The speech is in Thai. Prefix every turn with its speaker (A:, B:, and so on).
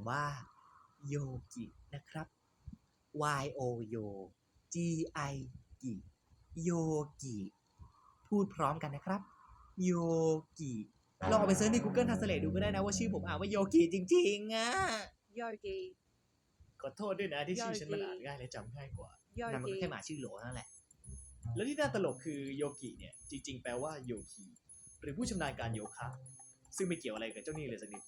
A: ว่าโยกินะครับ Y O Y O G I กิโยกิพูดพร้อมกันนะครับโยกิลองเอาไปเซิร์ชใน Google Translate ดูก็ได้นะว่าชื่อผมอ่านว่าโยกิจริงๆอ่ะ
B: Yogi
A: ขอโทษด้วยนะที่ชื่อฉันมันอ่านง่ายและจำง่ายกว่านั่นมันก็
B: Yogi
A: แค่หมาชื่อโหลนั่นแหละ แล้วที่น่าตลกคือโยกิเนี่ยจริงๆแปลว่าโยคีหรือผู้ชำนาญการโยคะซึ่งไม่เกี่ยวอะไรกับเจ้านี่เลยสักนิด